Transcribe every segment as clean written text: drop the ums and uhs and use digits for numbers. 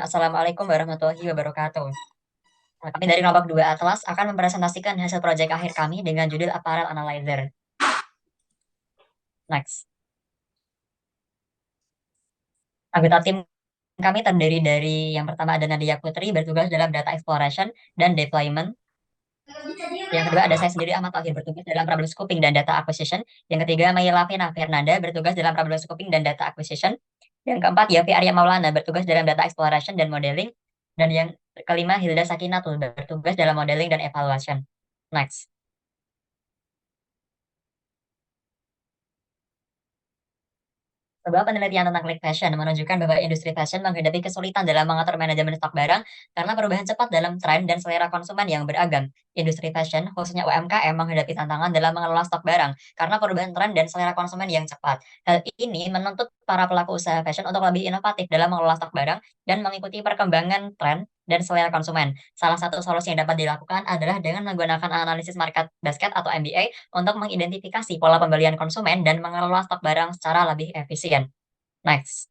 Assalamualaikum warahmatullahi wabarakatuh. Kami dari kelompok 2 Atlas akan mempresentasikan hasil proyek akhir kami dengan judul Apparel Analyzer. Next. Anggota tim kami terdiri dari yang pertama ada Nadia Putri bertugas dalam data exploration dan deployment. Yang kedua ada saya sendiri Ahmad Tauhid bertugas dalam problem scoping dan data acquisition. Yang ketiga Mayla Fernanda bertugas dalam problem scoping dan data acquisition. Yang keempat Yafi Arya Maulana bertugas dalam data exploration dan modeling. Dan yang kelima Hilda Sakinatul bertugas dalam modeling dan evaluation. Next. Sebuah penelitian tentang Click Fashion menunjukkan bahwa industri fashion menghadapi kesulitan dalam mengatur manajemen stok barang karena perubahan cepat dalam tren dan selera konsumen yang beragam. Industri fashion, khususnya UMKM, menghadapi tantangan dalam mengelola stok barang karena perubahan tren dan selera konsumen yang cepat. Hal ini menuntut para pelaku usaha fashion untuk lebih inovatif dalam mengelola stok barang dan mengikuti perkembangan tren dan selera konsumen. Salah satu solusi yang dapat dilakukan adalah dengan menggunakan analisis market basket atau MBA untuk mengidentifikasi pola pembelian konsumen dan mengelola stok barang secara lebih efisien. Next.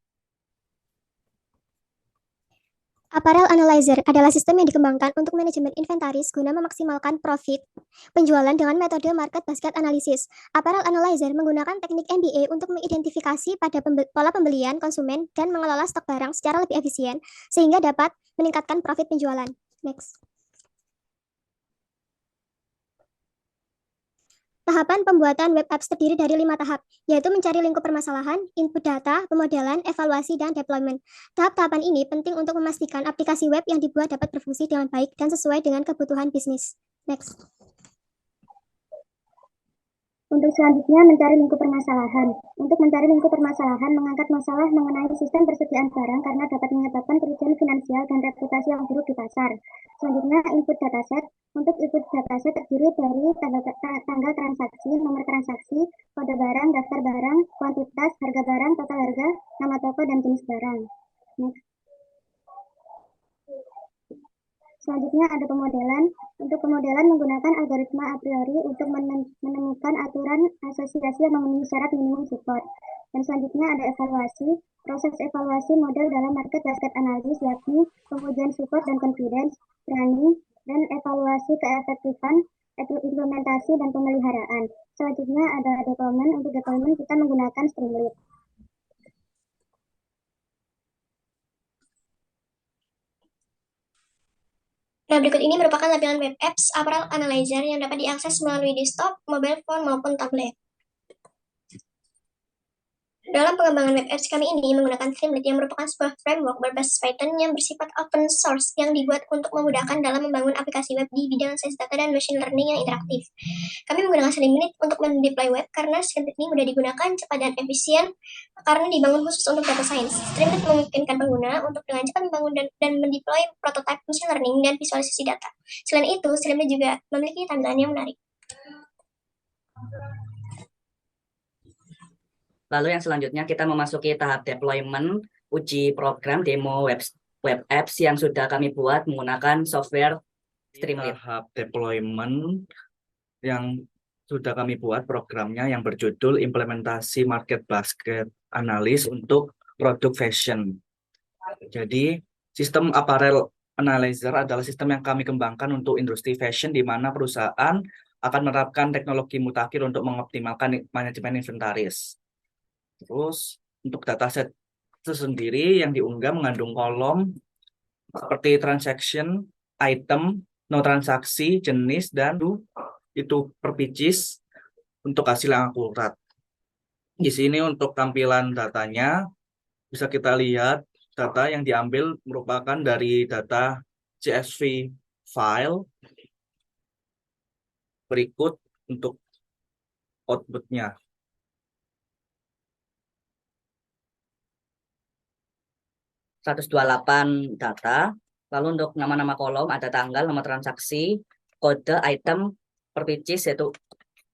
Apparel Analyzer adalah sistem yang dikembangkan untuk manajemen inventaris guna memaksimalkan profit penjualan dengan metode market basket analysis. Apparel Analyzer menggunakan teknik MBA untuk mengidentifikasi pada pola pembelian konsumen dan mengelola stok barang secara lebih efisien sehingga dapat meningkatkan profit penjualan. Next. Tahapan pembuatan web apps terdiri dari 5 tahap, yaitu mencari lingkup permasalahan, input data, pemodelan, evaluasi, dan deployment. Tahap-tahapan ini penting untuk memastikan aplikasi web yang dibuat dapat berfungsi dengan baik dan sesuai dengan kebutuhan bisnis. Next. Untuk selanjutnya, mencari lingkup permasalahan. Untuk mencari lingkup permasalahan, mengangkat masalah mengenai sistem persediaan barang karena dapat menyebabkan kerugian finansial dan reputasi yang buruk di pasar. Selanjutnya, input dataset. Untuk input dataset terdiri dari tanggal transaksi, nomor transaksi, kode barang, daftar barang, kuantitas, harga barang, total harga, nama toko, dan jenis barang. Next. Selanjutnya ada pemodelan. Untuk pemodelan menggunakan algoritma a priori untuk menemukan aturan asosiasi yang memenuhi syarat minimum support. Dan selanjutnya ada evaluasi. Proses evaluasi model dalam market basket analysis yakni pengujian support dan confidence, planning, dan evaluasi keefektifan, implementasi, dan pemeliharaan. Selanjutnya ada deployment. Untuk deployment kita menggunakan Streamlit. Nah, berikut ini merupakan tampilan web apps Apparel Analyzer yang dapat diakses melalui desktop, mobile phone, maupun tablet. Dalam pengembangan web apps kami ini menggunakan Streamlit yang merupakan sebuah framework berbasis Python yang bersifat open source yang dibuat untuk memudahkan dalam membangun aplikasi web di bidang sains data dan machine learning yang interaktif. Kami menggunakan Streamlit untuk mendeploy web karena Streamlit ini mudah digunakan, cepat dan efisien karena dibangun khusus untuk data science. Streamlit memungkinkan pengguna untuk dengan cepat membangun dan mendeploy prototype machine learning dan visualisasi data. Selain itu, Streamlit juga memiliki tampilan yang menarik. Lalu yang selanjutnya kita memasuki tahap deployment, uji program demo web apps yang sudah kami buat menggunakan software Streamlit. Tahap deployment yang sudah kami buat programnya yang berjudul implementasi market basket analysis untuk produk fashion. Jadi sistem apparel analyzer adalah sistem yang kami kembangkan untuk industri fashion di mana perusahaan akan menerapkan teknologi mutakhir untuk mengoptimalkan manajemen inventaris. Terus untuk dataset sendiri yang diunggah mengandung kolom seperti transaction, item, no transaksi, jenis, dan itu per pieces untuk hasil yang akurat. Di sini untuk tampilan datanya bisa kita lihat data yang diambil merupakan dari data CSV file. Berikut untuk outputnya. .128 data, lalu untuk nama-nama kolom ada tanggal, nomor transaksi, kode, item, per pieces yaitu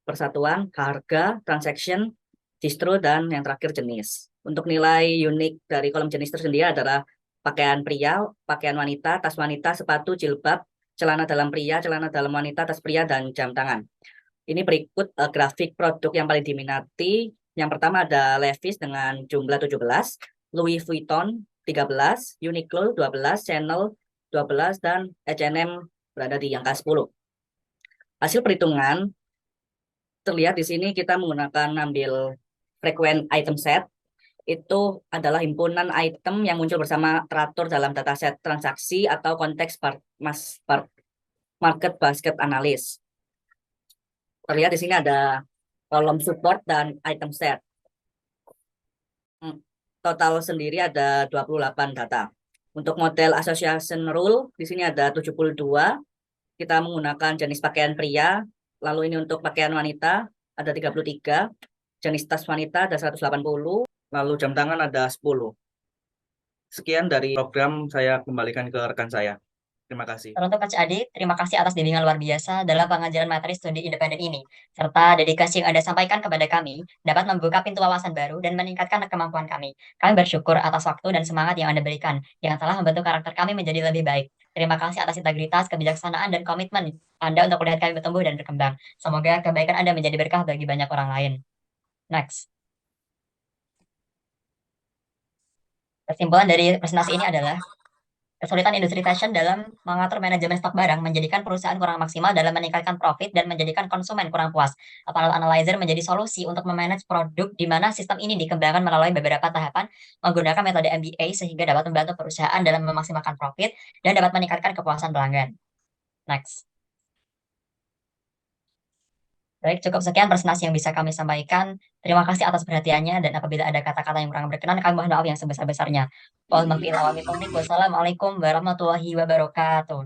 persatuan, harga, transaction, distro, dan yang terakhir jenis. Untuk nilai unik dari kolom jenis tersendiri adalah pakaian pria, pakaian wanita, tas wanita, sepatu, jilbab, celana dalam pria, celana dalam wanita, tas pria, dan jam tangan. Ini berikut grafik produk yang paling diminati. Yang pertama ada Levi's dengan jumlah 17, Louis Vuitton 13, Uniqlo 12, Chanel 12, dan H&M berada di angka 10. Hasil perhitungan terlihat di sini kita menggunakan ambil frequent item set. Itu adalah himpunan item yang muncul bersama teratur dalam dataset transaksi atau konteks market basket analysis. Terlihat di sini ada kolom support dan item set. Total sendiri ada 28 data. Untuk model association rule di sini ada 72. Kita menggunakan jenis pakaian pria. Lalu ini untuk pakaian wanita ada 33. Jenis tas wanita ada 180. Lalu jam tangan ada 10. Sekian dari program, saya kembalikan ke rekan saya. Terima kasih. Untuk Coach Adi, terima kasih atas bimbingan luar biasa dalam pengajaran materi studi independen ini, serta dedikasi yang Anda sampaikan kepada kami dapat membuka pintu wawasan baru dan meningkatkan kemampuan kami. Kami bersyukur atas waktu dan semangat yang Anda berikan, yang telah membentuk karakter kami menjadi lebih baik. Terima kasih atas integritas, kebijaksanaan, dan komitmen Anda untuk melihat kami bertumbuh dan berkembang. Semoga kebaikan Anda menjadi berkah bagi banyak orang lain. Next. Kesimpulan dari presentasi ini adalah kesulitan industri fashion dalam mengatur manajemen stok barang menjadikan perusahaan kurang maksimal dalam meningkatkan profit dan menjadikan konsumen kurang puas. Apparel Analyzer menjadi solusi untuk memanage produk di mana sistem ini dikembangkan melalui beberapa tahapan menggunakan metode MBA sehingga dapat membantu perusahaan dalam memaksimalkan profit dan dapat meningkatkan kepuasan pelanggan. Next. Baik, cukup sekian presentasi yang bisa kami sampaikan. Terima kasih atas perhatiannya, dan apabila ada kata-kata yang kurang berkenan, kami mohon maaf yang sebesar-besarnya. Wassalamualaikum warahmatullahi wabarakatuh.